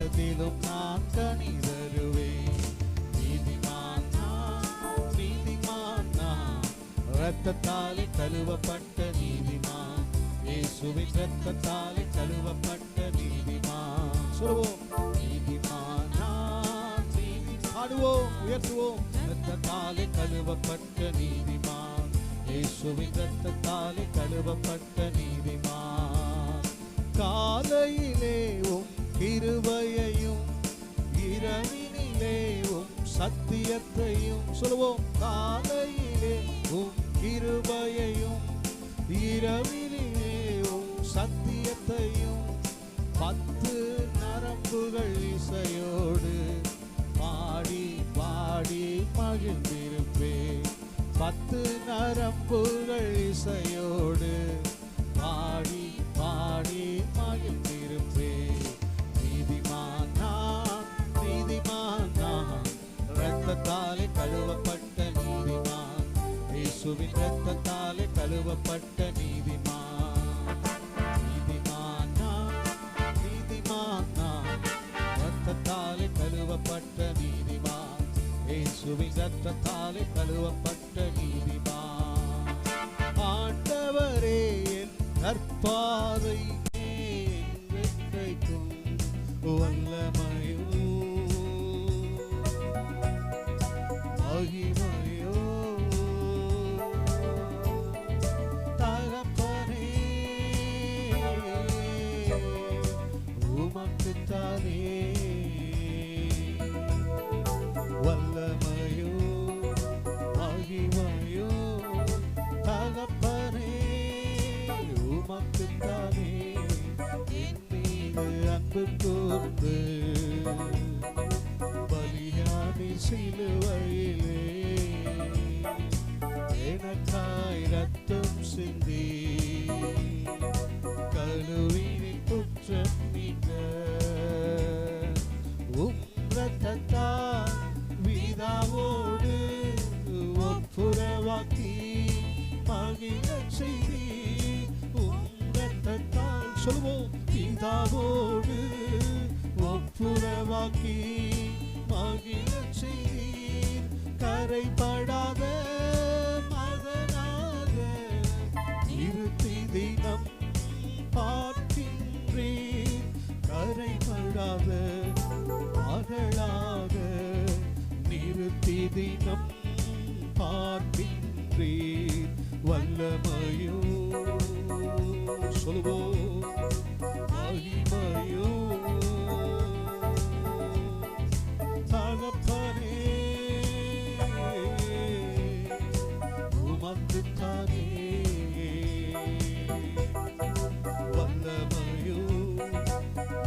அதிலும் நான் கனி தருவேன். நீதிமான் நான், நீதிமான் நான், இரத்தத்தாலே கழுவப்பட்ட நீதிமான், இயேசுவின் இரத்தத்தாலே கழுவப்பட்ட நீதிமான். சொல்லுவோம், நீதிமான் நான், பாடுவோம், உயர்த்துவோம். இரத்தத்தாலே கழுவப்பட்ட நீதிமான், இயேசுவின் இரத்தத்தாலே கழுவப்பட்ட நீதிமான். காலையிலே உம் கிருபையையும் இரவினிலே உம் சத்தியத்தையும், சொல்லுவோம், காலையிலே உம் கிருபையையும் இரவினிலே உம் சத்தியத்தையும் 10 நரம்புகள் இசையோடு பாடி பாடி மகிழ்ந்திருப்பேன். 10 நரம்புகள் இசையோடு பாடி பாடி மகிழ்ந்திருப்பேன். நீதிமான் நான், நீதிமான் நான், இரத்தத்தாலே கழுவப்பட்ட நீதிமான், இயேசுவின் இரத்தத்தாலே கழுவப்பட்ட நீதிமான். நீதிமான் நான், நீதிமான் நான், இரத்தத்தாலே கழுவப்பட்ட நீதிமான், இயேசுவின் இரத்தத்தாலே கழுவப்பட்ட நீதிமான். ஆண்டவரே என் கற்பாதை என்றைக்கும் வல்லமையோ மகிமையோ தகப்பனே உமக்குத்தானே வல்லமையோ மகிமையோ தகப்பனே உமக்குத்தானே என் மீது அன்பு கூர்ந்து பலியானி சிலுவையிலே எனக்காய் ரத்தம் சிந்தி கழுவினின் குற்றம் நீங்க உம் இரத்தத்தால் பிதாவோடு ஒப்புரவாக்கி மகிழச் செய்தி. உம் இரத்தத்தால், சொல்லுவோம், பிதாவோடு ஒப்புரவாக்கி மகிழச் செய்தீர். கரைபடாத மகனாக இருத்தி தினம் பார்க்கின்றீர். கரைபடாத மகளாக நிறுத்தி தினம் பார்க்கின்றீர். வல்லமையோ, சொல்லுவோம், மகிமையோ தகப்பனே உமக்குத்தானே வல்லமையோ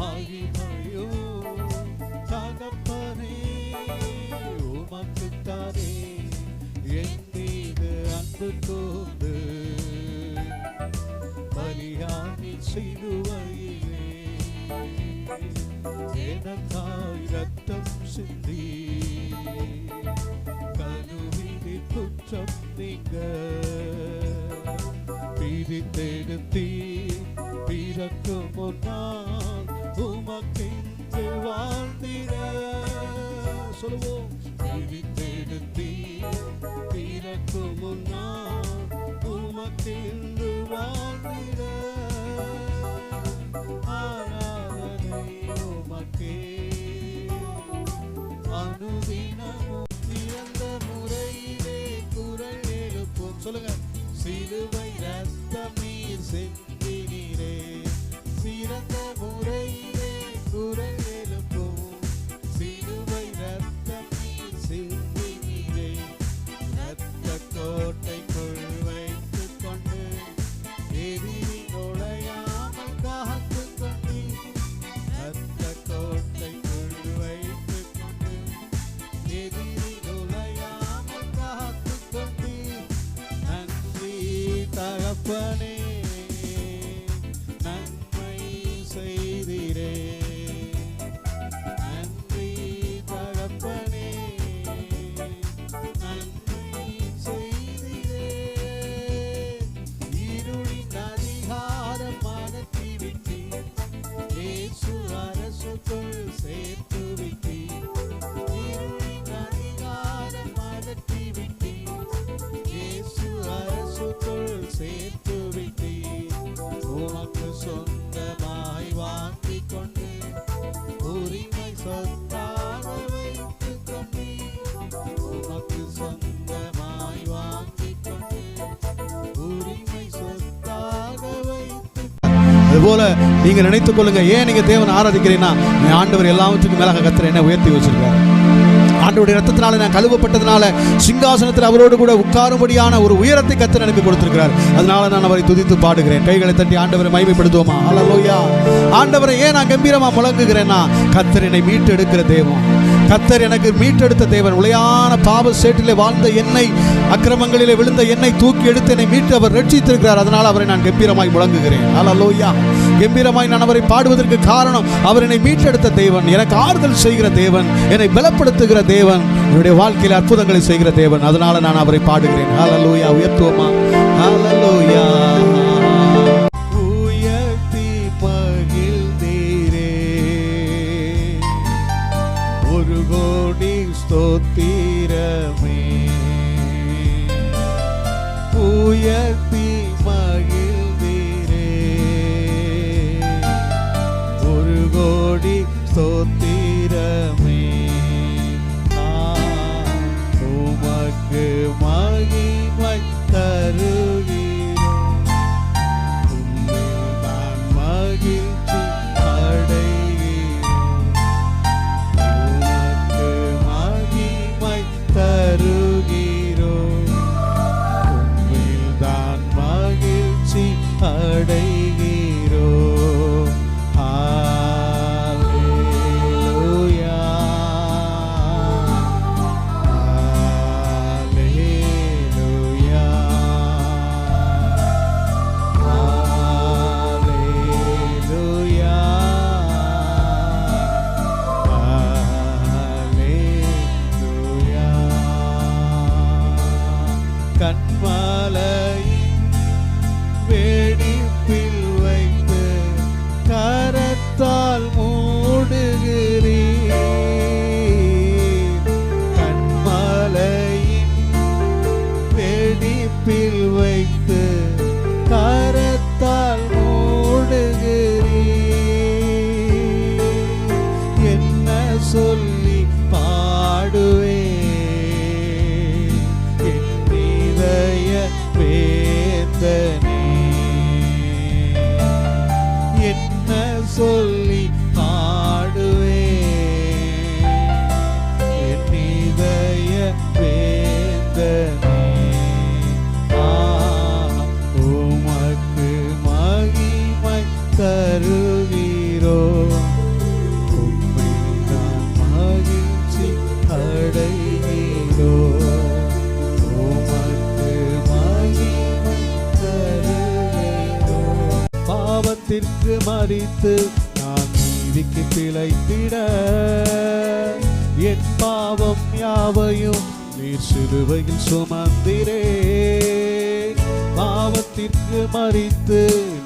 மகிமையோ தகப்பனே உமக்குத்தானே என் மீது அன்பு கூர்ந்து பலியானி சிலுவையிலே எனக்காய் ரத்தம் சிந்தி கழுவினின் குற்றம் நீங்க பிரித்தெடுத்தீர். பிறக்கும் முன்னால் உமக்கென்று வாழ்ந்திட, சொல்லுவோம், பிரித்தெடுத்தீர். பிறக்கும் முன்னால் உமக்கென்று வாழ்ந்திட ஆராதனை உமக்கே அனுதினமும் சிறந்த முறையிலே குரல் எழுப்போம். சொல்லுங்க, சிலுவை ரத்தம் நீர் சிந்தினீரே, சிறந்த முறையிலே குரல் எழுப்போம். சிலுவை ரத்தம் நீர் சிந்தினீரே, ரத்த கோட்டைக்குள் வைத்துக் கொண்டு எதிரி நுழையாமல் காத்துக் கொண்டீர். ரத்த கோட்டைக்குள் வைத்துக் கொண்டு எதிரி நுழையாமல் காத்துக் கொண்டீர். நன்றி தகப்பனே, நன்மை செய்தீரே. நன்றி தகப்பனே, நன்மை செய்தீரே. இருளின் அதிகாரம் அகற்றி விட்டீர். இயேசு அரசுக்குள் அதுபோல நீங்க நினைத்துக் கொள்ளுங்க. ஏன் நீங்க தேவனை ஆராதிக்கிறீங்கன்னா, ஆண்டவர் எல்லாவற்றுக்கும் மேலாக கர்த்தர் என்ன உயர்த்தி வச்சிருக்காரு. ஆண்டவருடைய ரத்தத்தினால நான் கழுவப்பட்டதுனால சிங்காசனத்தில் அவரோடு கூட உட்காரும்படியான ஒரு உயரத்தை கர்த்தர் எனக்கு கொடுத்திருக்கிறார். அதனால நான் அவரை துதித்து பாடுகிறேன். கைகளை தட்டி ஆண்டவரை மகிமைப்படுத்துவோமா? ஹல்லேலூயா. ஆண்டவரை ஏன் நான் கம்பீரமா முழங்குகிறேன்னா, கர்த்தர் என்னை மீட்டெடுக்கிற தேவன். கர்த்தர் எனக்கு மீட்டெடுத்த தேவன். உளையான பாவ சேற்றிலே வாழ்ந்த என்னை, அக்கிரமங்களிலே விழுந்த என்னை தூக்கி எடுத்து என்னை மீட்டு அவர் ரட்சித்திருக்கிறார். அதனால் அவரை நான் கம்பீரமாய் முழங்குகிறேன். ஹல்லேலூயா. கம்பீரமாய் நான் அவரை பாடுவதற்கு காரணம், அவர் என்னை மீட்டெடுத்த தேவன், எனக்கு ஆறுதல் செய்கிற தேவன், என்னை பலப்படுத்துகிற தேவன், என்னுடைய வாழ்க்கையில் அற்புதங்களை செய்கிற தேவன். அதனால நான் அவரை பாடுகிறேன். ஹல்லேலூயா. உயர்த்துவோமா? ஹல்லேலூயா. உயர்த்தி மகிழ்ந்தீரே, ஒரு கோடி ஸ்தோத்திரமே. உயர்த்தி மகிழ்ந்தீரே, ஒரு கோடி ஸ்தோத்திரமே. உமக்கு மகிமை தருகிறோம், உம்மில்தான் மகிழ்ச்சி அடைகிறோம். உமக்கு மகிமை தருகிறோம், உம்மில்தான் மகிழ்ச்சி அடைகிறோம். ஹல்லேலூயா. ஹல்லேலூயா. ஹல்லேலூயா. ஹல்லேலூயா. கண்மலையின் வெடிப்பில் வைத்து கரத்தால் மூடுகிறீர். கண்மலையின் வெடிப்பில் வைத்து கரத்தால் மூடுகிறீர். என்ன சொல்லி பாடுவேன் என் இதய வேதனை. என்ன சொல்லி பாடுவேன் என் இதய வேதனை. உமக்கு மகிமை தருகிறோம், உம்மில்தான் மகிழ்ச்சி அடைகிறோம். உமக்கு மகிமை தருகிறோம். பாவத்திற்கு மரித்து நான் நீதிக்கு பிழைத்திட, என் பாவம் யாவையும் நீர் சிலுவையில் சுமந்திரே. பாவத்திற்கு மரித்து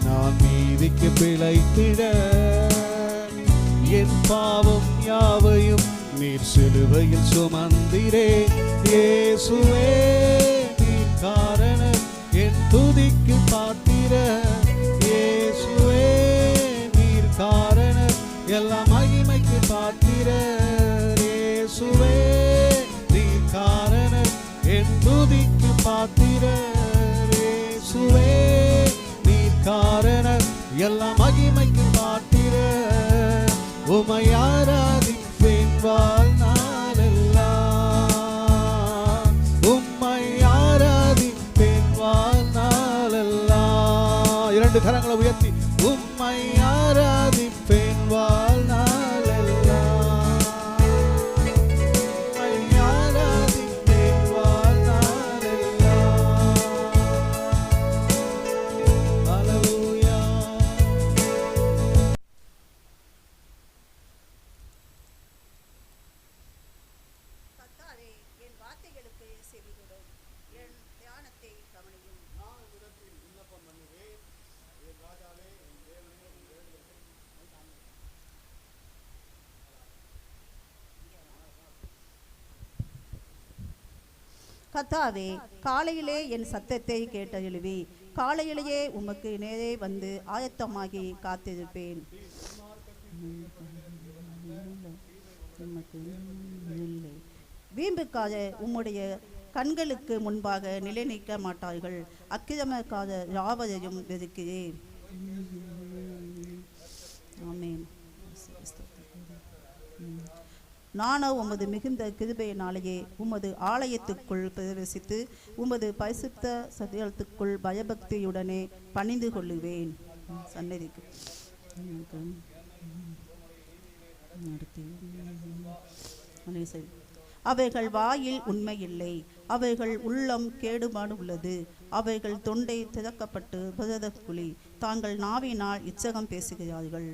நான் நீதிக்கு பிழைத்திட, என் பாவம் யாவையும் நீர் சிலுவையில் சுமந்திரே. இயேசுவே நீர் காரணம், என் துதிக்கு பாத்திர. இயேசுவே நீர் காரணம், எல்லா மகிமைக்கு பாத்திர. இயேசுவே நீர் காரணம், என் துதிக்கு பாத்திர. இயேசுவே நீர் காரணம், எல்லா மகிமைக்கு பாத்திர. உம்மை ஆராதிப்பேன் வாழ்நாளெல்லாம், உம்மை ஆராதிப்பேன் வாழ்நாளெல்லாம். இரண்டு கரங்களை உயர்த்தி உம்மை ஆராதிப்பேன் வாழ்நாளெல்லாம், உம்மை ஆராதிப்பேன் வாழ்நாளெல்லாம். ஹல்லேலூயா. கர்த்தாவே, என் வார்த்தைகளுக்கு செவிகொடும், என் தியானத்தை கவனியும். கர்த்தாவே, காலையிலே என் சத்தத்தை கேட்டெழுவி, காலையிலேயே உமக்கு நேரே வந்து ஆயத்தமாகி காத்திருப்பேன். வீம்புக்காக உம்முடைய கண்களுக்கு முன்பாக நிலை நிற்க மாட்டார்கள், அக்கிரமக்காக யாவரையும் வெறுக்கிறேன். நானோ உமது மிகுந்த கிருபையினாலேயே உமது ஆலயத்துக்குள் பிரவேசித்து உமது பரிசுத்த சத்தியத்துக்குள் பயபக்தியுடனே பணிந்து கொள்ளுவேன். சன்னதிக்கு அவைகள் வாயில் உண்மையில்லை, அவைகள் உள்ளம் கேடுபாடு உள்ளது, அவைகள் தொண்டை திறக்கப்பட்டு பிரத குழி, தாங்கள் நாவினால் இச்சகம் பேசுகிறார்கள்.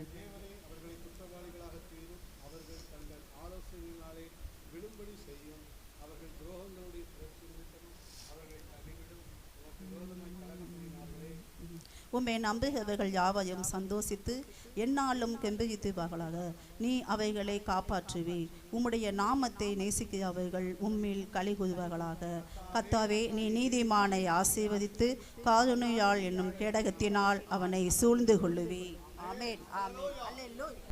உம்மை நம்புகிறவர்கள் யாவையும் சந்தோஷித்து எந்நாளும் கெம்பீரித்துவார்களாக. நீ அவைகளை காப்பாற்றுவே, உம்முடைய நாமத்தை நேசிக்கிறவர்கள் உம்மில் களி கூறுவார்களாக. கர்த்தாவே, நீ நீதிமானை ஆசீர்வதித்து காருணையால் என்னும் கேடகத்தினால் அவனை சூழ்ந்து கொள்ளுவே. ஆமென். ஆமென். அல்லேலூயா.